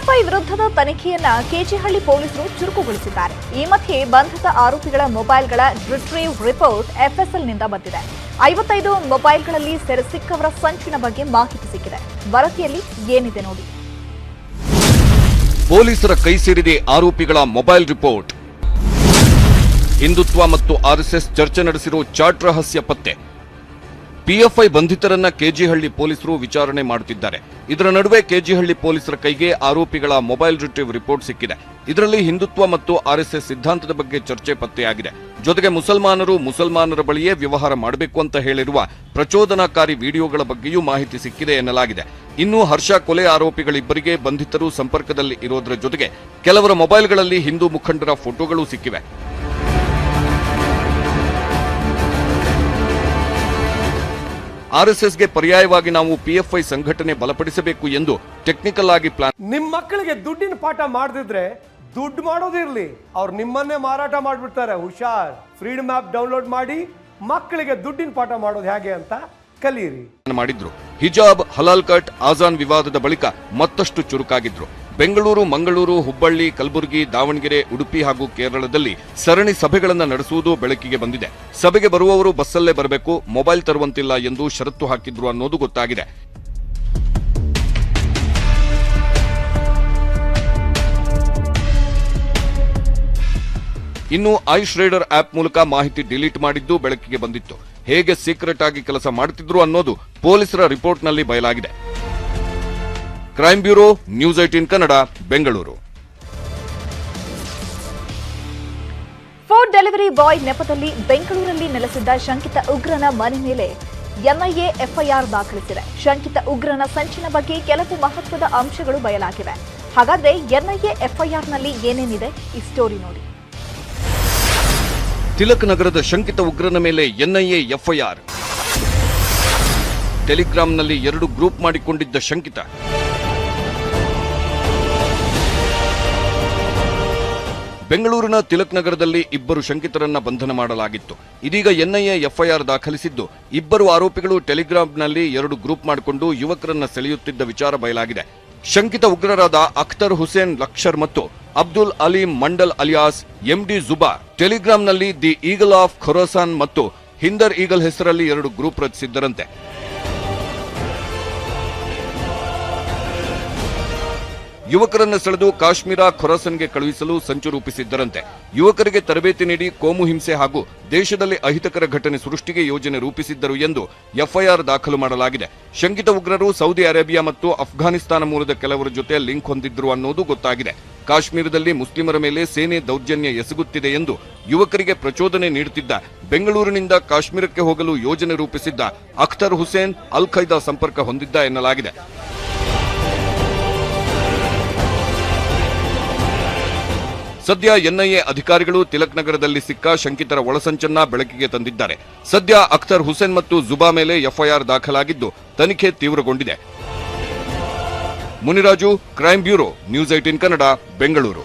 PFI ವಿರುದ್ಧದ ತನಿಖೆಯನ್ನ ಕೆಜಿಹಳ್ಳಿ ಪೊಲೀಸರು ಚುರುಕುಗೊಳಿಸಿದ್ದಾರೆ. ಈ ಮಧ್ಯೆ ಬಂಧಿತ ಆರೋಪಿಗಳ ಮೊಬೈಲ್ಗಳ ರಿಟ್ರೀವ್ ರಿಪೋರ್ಟ್ ಎಫ್ಎಸ್ಎಲ್ನಿಂದ ಬಂದಿದೆ. 55 ಮೊಬೈಲ್ಗಳಲ್ಲಿ ಸೆರೆ ಸಿಕ್ಕವರ ಸಂಚಿನ ಬಗ್ಗೆ ಮಾಹಿತಿ ಸಿಕ್ಕಿದೆ. ವರದಿಯಲ್ಲಿ ಏನಿದೆ ನೋಡಿ. ಪೊಲೀಸರ ಕೈ ಸೇರಿದೆ ಆರೋಪಿಗಳ ಮೊಬೈಲ್ ರಿಪೋರ್ಟ್. ಹಿಂದುತ್ವ ಮತ್ತು ಆರ್ಎಸ್ಎಸ್ ಚರ್ಚೆ ನಡೆಸಿರೋ ಚಾಟ್ ರಹಸ್ಯ ಪತ್ತೆ. ಪಿಎಫ್ಐ ಬಂಧಿತರನ್ನ ಕೆಜಿಹಳ್ಳಿ ಪೊಲೀಸರು ವಿಚಾರಣೆ ಮಾಡುತ್ತಿದ್ದಾರೆ. ಇದರ ನಡುವೆ ಕೆಜಿಹಳ್ಳಿ ಪೊಲೀಸರ ಕೈಗೆ ಆರೋಪಿಗಳ ಮೊಬೈಲ್ ರಿಟ್ರೀವ್ ರಿಪೋರ್ಟ್ ಸಿಕ್ಕಿದೆ. ಇದರಲ್ಲಿ ಹಿಂದುತ್ವ ಮತ್ತು ಆರ್ಎಸ್ಎಸ್ ಸಿದ್ಧಾಂತದ ಬಗ್ಗೆ ಚರ್ಚೆ ಪತ್ತೆಯಾಗಿದೆ. ಜೊತೆಗೆ ಮುಸಲ್ಮಾನರ ಬಳಿಯೇ ವ್ಯವಹಾರ ಮಾಡಬೇಕು ಅಂತ ಹೇಳಿರುವ ಪ್ರಚೋದನಾಕಾರಿ ವಿಡಿಯೋಗಳ ಬಗ್ಗೆಯೂ ಮಾಹಿತಿ ಸಿಕ್ಕಿದೆ ಎನ್ನಲಾಗಿದೆ. ಇನ್ನು ಹರ್ಷ ಕೊಲೆ ಆರೋಪಿಗಳಿಬ್ಬರಿಗೆ ಬಂಧಿತರು ಸಂಪರ್ಕದಲ್ಲಿ ಇರೋದರ ಜೊತೆಗೆ ಕೆಲವರ ಮೊಬೈಲ್ಗಳಲ್ಲಿ ಹಿಂದೂ ಮುಖಂಡರ ಫೋಟೋಗಳು ಸಿಕ್ಕಿವೆ. ಆರ್ಎಸ್ಎಸ್ಗೆ ಪರ್ಯಾಯವಾಗಿ ನಾವು ಪಿಎಫ್ಐ ಸಂಘಟನೆ ಬಲಪಡಿಸಬೇಕು ಎಂದು ಟೆಕ್ನಿಕಲ್ ಆಗಿ ಪ್ಲಾನ್. ನಿಮ್ಮ ಮಕ್ಕಳಿಗೆ ದುಡ್ಡಿನ ಪಾಠ ಮಾಡದಿದ್ರೆ ದುಡ್ಡು ಮಾಡೋದಿರ್ಲಿ, ಅವ್ರು ನಿಮ್ಮನ್ನೇ ಮಾರಾಟ ಮಾಡ್ಬಿಡ್ತಾರೆ. ಹುಷಾರ್. ಫ್ರೀಡಮ್ ಆಪ್ ಡೌನ್ಲೋಡ್ ಮಾಡಿ ಮಕ್ಕಳಿಗೆ ದುಡ್ಡಿನ ಪಾಠ ಮಾಡೋದು ಹೇಗೆ ಅಂತ ಕಲಿಯಿರಿ ಮಾಡಿದ್ರು. ಹಿಜಾಬ್, ಹಲಾಲ್ ಕಟ್, ಆಜಾನ್ ವಿವಾದದ ಬಳಿಕ ಮತ್ತಷ್ಟು ಚುರುಕಾಗಿದ್ರು. ಬೆಂಗಳೂರು, ಮಂಗಳೂರು, ಹುಬ್ಬಳ್ಳಿ, ಕಲಬುರಗಿ, ದಾವಣಗೆರೆ, ಉಡುಪಿ ಹಾಗೂ ಕೇರಳದಲ್ಲಿ ಸರಣಿ ಸಭೆಗಳನ್ನು ನಡೆಸುವುದು ಬೆಳಕಿಗೆ ಬಂದಿದೆ. ಸಭೆಗೆ ಬರುವವರು ಬಸ್ಸಲ್ಲೇ ಬರಬೇಕು, ಮೊಬೈಲ್ ತರುವಂತಿಲ್ಲ ಎಂದು ಷರತ್ತು ಹಾಕಿದ್ರು ಅನ್ನೋದು ಗೊತ್ತಾಗಿದೆ. ಇನ್ನು ಐಶ್ ರೇಡರ್ ಆಪ್ ಮೂಲಕ ಮಾಹಿತಿ ಡಿಲೀಟ್ ಮಾಡಿದ್ದು ಬೆಳಕಿಗೆ ಬಂದಿತ್ತು. ಹೇಗೆ ಸೀಕ್ರೆಟ್ ಆಗಿ ಕೆಲಸ ಮಾಡುತ್ತಿದ್ರು ಅನ್ನೋದು ಪೊಲೀಸರ ರಿಪೋರ್ಟ್ನಲ್ಲಿ ಬಯಲಾಗಿದೆ. Crime bureau, news 18 Kannada, Bengaluru. Food delivery boy ನೆಪದಲ್ಲಿ ಬೆಂಗಳೂರಲ್ಲಿ ನೆಲೆಸಿದ್ದ ಶಂಕಿತ ಉಗ್ರನ ಮನೆ ಮೇಲೆ ಎನ್ಐಎ ಎಫ್ಐಆರ್ ದಾಖಲಿಸಿದೆ. ಶಂಕಿತ ಉಗ್ರನ ಸಂಚಿನ ಬಗ್ಗೆ ಕೆಲವು ಮಹತ್ವದ ಅಂಶಗಳು ಬಯಲಾಗಿವೆ. ಹಾಗಾದ್ರೆ ಎನ್ಐಎ ಎಫ್ಐಆರ್ನಲ್ಲಿ ಏನೇನಿದೆ ಈ ಸ್ಟೋರಿ ನೋಡಿ. ತಿಲಕ್ ನಗರದ ಶಂಕಿತ ಉಗ್ರನ ಮೇಲೆ ಎನ್ಐಎ ಎಫ್ಐಆರ್. ಟೆಲಿಗ್ರಾಂನಲ್ಲಿ 2 ಗ್ರೂಪ್ ಮಾಡಿಕೊಂಡಿದ್ದ ಶಂಕಿತ. ಬೆಂಗಳೂರಿನ ತಿಲಕ್ ನಗರದಲ್ಲಿ 2 ಶಂಕಿತರನ್ನ ಬಂಧನ ಮಾಡಲಾಗಿತ್ತು. ಇದೀಗ ಎನ್ಐಎ ಎಫ್ಐಆರ್ ದಾಖಲಿಸಿದ್ದು 2 ಆರೋಪಿಗಳು ಟೆಲಿಗ್ರಾಂನಲ್ಲಿ 2 ಗ್ರೂಪ್ ಮಾಡಿಕೊಂಡು ಯುವಕರನ್ನ ಸೆಳೆಯುತ್ತಿದ್ದ ವಿಚಾರ ಬಯಲಾಗಿದೆ. ಶಂಕಿತ ಉಗ್ರರಾದ ಅಖ್ತರ್ ಹುಸೇನ್ ಲಕ್ಷರ್ ಮತ್ತು ಅಬ್ದುಲ್ ಅಲೀಂ ಮಂಡಲ್ ಅಲಿಯಾಸ್ ಎಂಡಿ ಜುಬಾ ಟೆಲಿಗ್ರಾಂನಲ್ಲಿ ದಿ ಈಗಲ್ ಆಫ್ ಖೊರಾಸಾನ್ ಮತ್ತು ಹಿಂದರ್ ಈಗಲ್ ಹೆಸರಲ್ಲಿ 2 ಗ್ರೂಪ್ ರಚಿಸಿದ್ದರಂತೆ. ಯುವಕರನ್ನು ಸೆಳೆದು ಕಾಶ್ಮೀರ, ಖೊರಾಸನ್ಗೆ ಕಳುಹಿಸಲು ಸಂಚು ರೂಪಿಸಿದ್ದರಂತೆ. ಯುವಕರಿಗೆ ತರಬೇತಿ ನೀಡಿ ಕೋಮು ಹಿಂಸೆ ಹಾಗೂ ದೇಶದಲ್ಲಿ ಅಹಿತಕರ ಘಟನೆ ಸೃಷ್ಟಿಗೆ ಯೋಜನೆ ರೂಪಿಸಿದ್ದರು ಎಂದು ಎಫ್ಐಆರ್ ದಾಖಲು ಮಾಡಲಾಗಿದೆ. ಶಂಕಿತ ಉಗ್ರರು ಸೌದಿ ಅರೇಬಿಯಾ ಮತ್ತು ಅಫ್ಘಾನಿಸ್ತಾನ ಮೂಲದ ಕೆಲವರ ಜೊತೆ ಲಿಂಕ್ ಹೊಂದಿದ್ರು ಅನ್ನೋದು ಗೊತ್ತಾಗಿದೆ. ಕಾಶ್ಮೀರದಲ್ಲಿ ಮುಸ್ಲಿಮರ ಮೇಲೆ ಸೇನೆ ದೌರ್ಜನ್ಯ ಎಸಗುತ್ತಿದೆ ಎಂದು ಯುವಕರಿಗೆ ಪ್ರಚೋದನೆ ನೀಡುತ್ತಿದ್ದ ಬೆಂಗಳೂರಿನಿಂದ ಕಾಶ್ಮೀರಕ್ಕೆ ಹೋಗಲು ಯೋಜನೆ ರೂಪಿಸಿದ್ದ ಅಖ್ತರ್ ಹುಸೇನ್ ಅಲ್ ಖೈದಾ ಸಂಪರ್ಕ ಹೊಂದಿದ್ದ ಎನ್ನಲಾಗಿದೆ. ಸದ್ಯ ಎನ್ಐಎ ಅಧಿಕಾರಿಗಳು ತಿಲಕ್ ನಗರದಲ್ಲಿ ಸಿಕ್ಕ ಶಂಕಿತರ ಒಳಸಂಚನ್ನ ಬೆಳಕಿಗೆ ತಂದಿದ್ದಾರೆ. ಸದ್ಯ ಅಖ್ತರ್ ಹುಸೇನ್ ಮತ್ತು ಜುಬಾ ಮೇಲೆ ಎಫ್ಐಆರ್ ದಾಖಲಾಗಿದ್ದು ತನಿಖೆ ತೀವ್ರಗೊಂಡಿದೆ. Muniraju, crime bureau, news 18 Kannada, Bengaluru.